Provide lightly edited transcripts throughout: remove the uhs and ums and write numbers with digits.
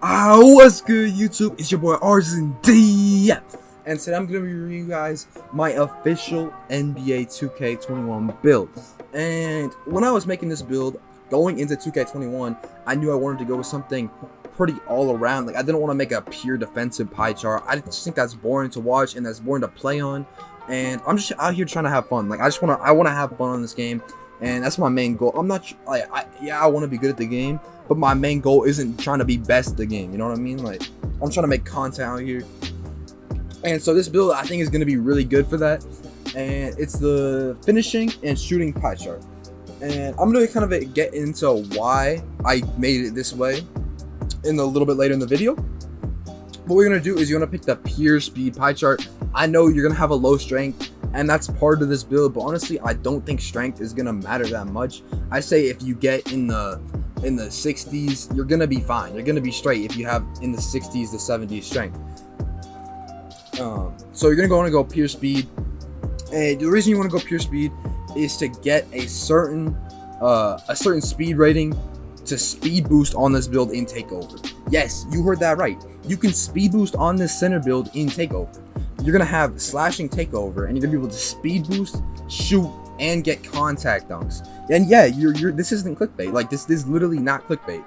What's good, YouTube? It's your boy Aurzyn D, and today I'm gonna be reviewing you guys my official NBA 2K21 build. And when I was making this build, going into 2K21, I knew I wanted to go with something pretty all around. Like, I didn't want to make a pure defensive pie chart. I just think that's boring to watch and that's boring to play on. And I'm just out here trying to have fun. Like, I want to have fun on this game, and that's my main goal. I'm not like I want to be good at the game, but my main goal isn't trying to be best at the game. You know what I mean? Like, I'm trying to make content out here. And so this build, I think, is going to be really good for that. And it's the finishing and shooting pie chart. And I'm going to kind of get into why I made it this way in a little bit later in the video. What we're going to do is you're going to pick the pure speed pie chart. I know you're going to have a low strength, and that's part of this build, but honestly, I don't think strength is going to matter that much. I say if you get in the 60s, you're going to be fine. You're going to be straight if you have in the 60s to 70s strength. So you're going to go pure speed. And the reason you want to go pure speed is to get a certain speed rating to speed boost on this build in Takeover. Yes, you heard that right. You can speed boost on this center build in Takeover. You're gonna have slashing Takeover, and you're gonna be able to speed boost, shoot, and get contact dunks. And yeah, this isn't clickbait. Like, this is literally not clickbait.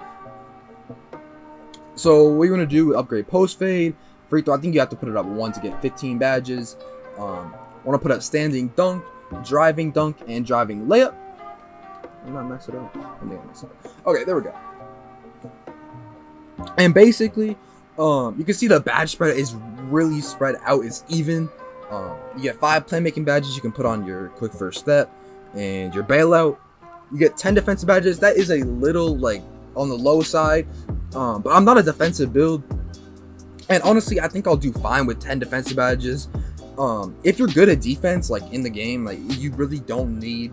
So what you're gonna do? Upgrade post fade, free throw. I think you have to put it up 1 to get 15 badges. Want to put up standing dunk, driving dunk, and driving layup. I'm not mess it up. Okay, there we go. And basically, you can see the badge spread is really spread out. It's even. You get 5 playmaking badges you can put on your quick first step and your bailout. You get 10 defensive badges. That is a little, like, on the low side, but I'm not a defensive build, and honestly, I think I'll do fine with 10 defensive badges. If you're good at defense, like in the game, like, you really don't need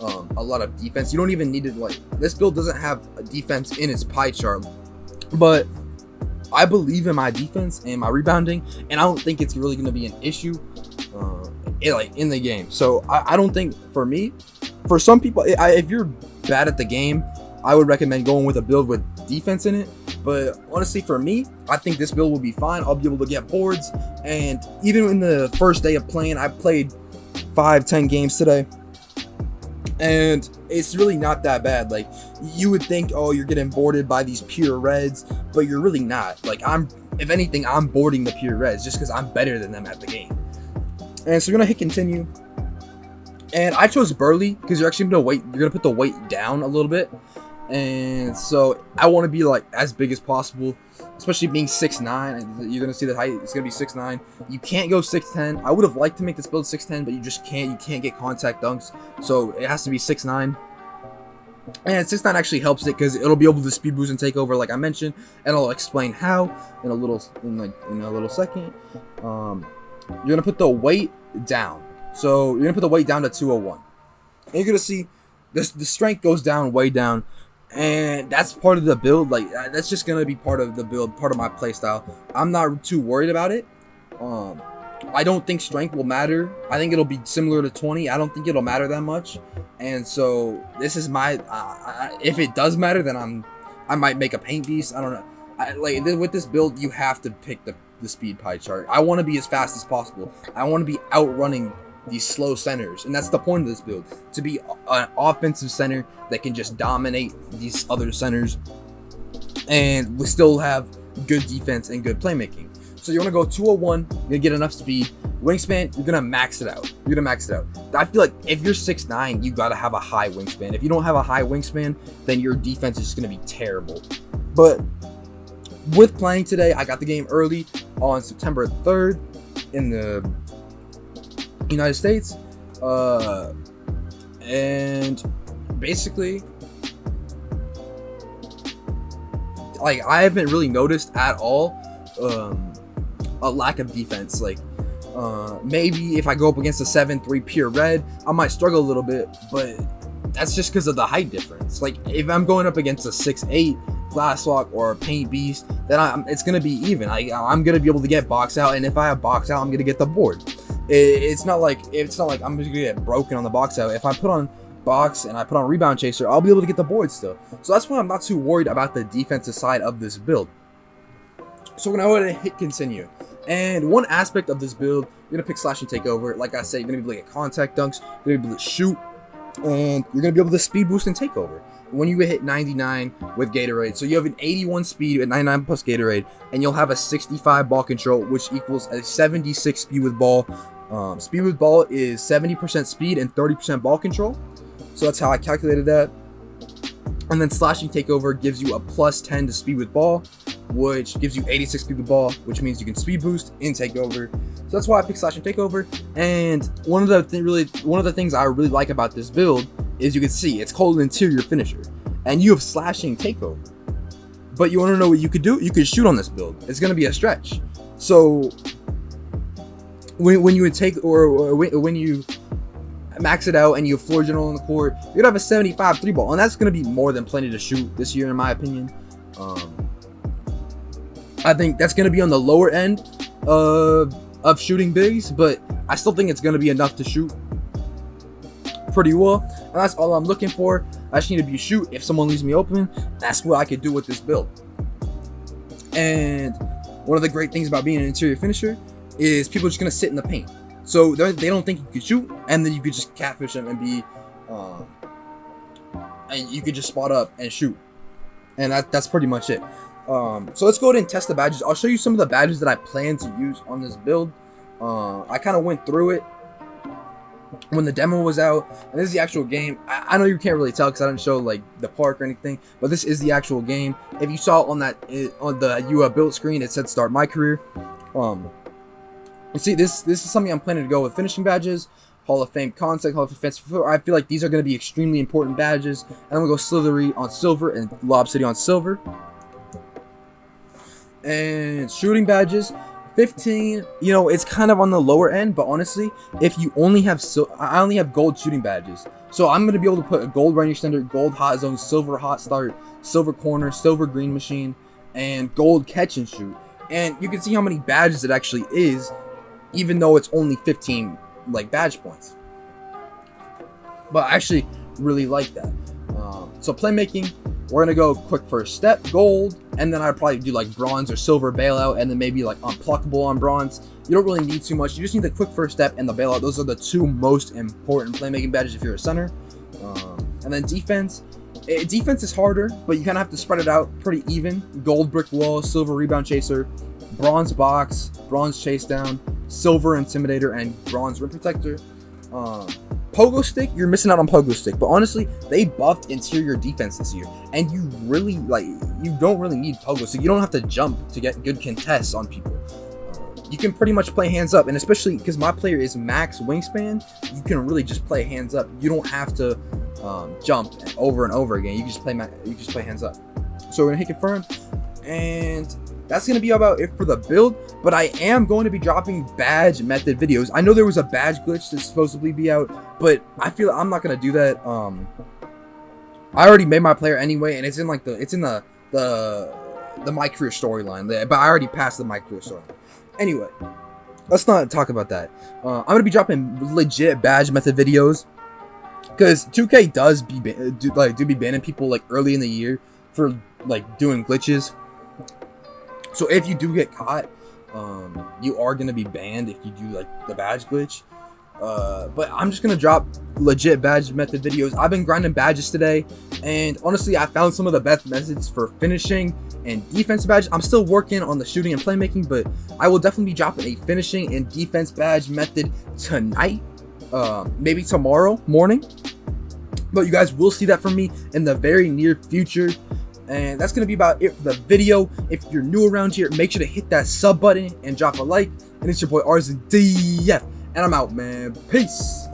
a lot of defense. You don't even need it. Like, this build doesn't have a defense in its pie chart, but I believe in my defense and my rebounding, and I don't think it's really going to be an issue in the game. So I don't think, for me, for some people, if you're bad at the game, I would recommend going with a build with defense in it. But honestly, for me, I think this build will be fine. I'll be able to get boards, and even in the first day of playing, I played 5-10 games today, and it's really not that bad. Like, you would think, oh, you're getting boarded by these pure reds, but you're really not. Like, if anything, I'm boarding the pure reds just because I'm better than them at the game. And so you're gonna hit continue, and I chose Burley because you're actually gonna you're gonna put the weight down a little bit. And so I want to be like as big as possible, especially being 6'9". You're gonna see the height; it's gonna be 6'9". You can't go 6'10". I would have liked to make this build 6'10", but you just can't. You can't get contact dunks, so it has to be 6'9". And 6'9" actually helps it because it'll be able to speed boost and take over, like I mentioned, and I'll explain how in a little second. You're gonna put the weight down, so you're gonna put the weight down to 201, and you're gonna see the strength goes down, way down. And that's part of the build. Like, that's just gonna be part of the build, part of my playstyle. I'm not too worried about it. I don't think strength will matter. I think it'll be similar to 20. I don't think it'll matter that much. And so this is my. If it does matter, then I might make a paint beast. I don't know. With this build, you have to pick the speed pie chart. I want to be as fast as possible. I want to be outrunning these slow centers, and that's the point of this build, to be an offensive center that can just dominate these other centers, and we still have good defense and good playmaking. So you're gonna go 201. You're gonna get enough speed. Wingspan, you're gonna max it out. I feel like if you're 6'9", you gotta have a high wingspan. If you don't have a high wingspan, then your defense is just gonna be terrible. But with playing today, I got the game early on September 3rd in the United States, and basically, like, I haven't really noticed at all a lack of defense. Like, maybe if I go up against a 7'3" pure red, I might struggle a little bit, but that's just because of the height difference. Like, if I'm going up against a 6'8" glass walk or a paint beast, then it's gonna be even. I'm gonna be able to get box out, and if I have box out, I'm gonna get the board. It's not like I'm just gonna get broken on the box out. If I put on box and I put on rebound chaser, I'll be able to get the board still. So that's why I'm not too worried about the defensive side of this build. So we're gonna go ahead and hit continue. And one aspect of this build, you're gonna pick slash and takeover. Like I said, you're gonna be able to get contact dunks, you're gonna be able to shoot, and you're gonna be able to speed boost and takeover when you hit 99 with Gatorade. So you have an 81 speed at 99 plus Gatorade, and you'll have a 65 ball control, which equals a 76 speed with ball. Speed with ball is 70% speed and 30% ball control. So that's how I calculated that. And then slashing takeover gives you a plus 10 to speed with ball, which gives you 86 speed with ball, which means you can speed boost in takeover. So that's why I picked slash and takeover. And one of the things I really like about this build is you can see it's called an interior finisher, and you have slashing takeover. But you want to know what you could do? You could shoot on this build. It's going to be a stretch. So when you would take or when you max it out and you have floor general on the court, you're gonna have a 75 3 ball, and that's gonna be more than plenty to shoot this year, in my opinion. I think that's gonna be on the lower end of shooting bigs, but I still think it's gonna be enough to shoot pretty well, and that's all I'm looking for. I just need to be shoot. If someone leaves me open, that's what I could do with this build. And one of the great things about being an interior finisher is people are just gonna sit in the paint. So they don't think you could shoot, and then you could just catfish them and be, and you could just spot up and shoot, and that's pretty much it. So let's go ahead and test the badges. I'll show you some of the badges that I plan to use on this build. I kind of went through it when the demo was out, and this is the actual game. I know you can't really tell because I didn't show like the park or anything, but this is the actual game. If you saw on that on the build screen, it said start my career. You see, this is something I'm planning to go with: finishing badges, Hall of Fame contact, Hall of Fame fancy foot. I feel like these are going to be extremely important badges, and I'm going to go Slithery on silver and Lob City on silver. And shooting badges, 15. You know, it's kind of on the lower end, but honestly, if you only have I only have gold shooting badges, so I'm going to be able to put a gold range extender, gold hot zone, silver hot start, silver corner, silver green machine, and gold catch and shoot. And you can see how many badges it actually is, even though it's only 15 like badge points. But I actually really like that. So playmaking, we're gonna go quick first step, gold, and then I'd probably do like bronze or silver bailout, and then maybe like unpluckable on bronze. You don't really need too much. You just need the quick first step and the bailout. Those are the two most important playmaking badges if you're a center. And then defense. Defense is harder, but you kind of have to spread it out pretty even. Gold brick wall, silver rebound chaser, bronze box, bronze chase down, silver intimidator, and bronze rim protector. Pogo stick, you're missing out on pogo stick, but honestly, they buffed interior defense this year, and you don't really need pogo stick. You don't have to jump to get good contests on people. You can pretty much play hands up, and especially because my player is max wingspan, you can really just play hands up. You don't have to jump over and over again. You just play hands up. So we're gonna hit confirm, and that's going to be about it for the build, but I am going to be dropping badge method videos. I know there was a badge glitch that's supposedly be out, but I feel I'm not going to do that. I already made my player anyway, and it's in like the my career storyline there, but I already passed the my career storyline. Anyway, let's not talk about that. I'm going to be dropping legit badge method videos because 2K does be banning people like early in the year for like doing glitches. So if you do get caught, you are going to be banned if you do like the badge glitch. But I'm just going to drop legit badge method videos. I've been grinding badges today, and honestly, I found some of the best methods for finishing and defense badge. I'm still working on the shooting and playmaking, but I will definitely be dropping a finishing and defense badge method tonight, maybe tomorrow morning. But you guys will see that from me in the very near future. And that's going to be about it for the video. If you're new around here, make sure to hit that sub button and drop a like. And it's your boy Aurzyn DF. And I'm out, man. Peace.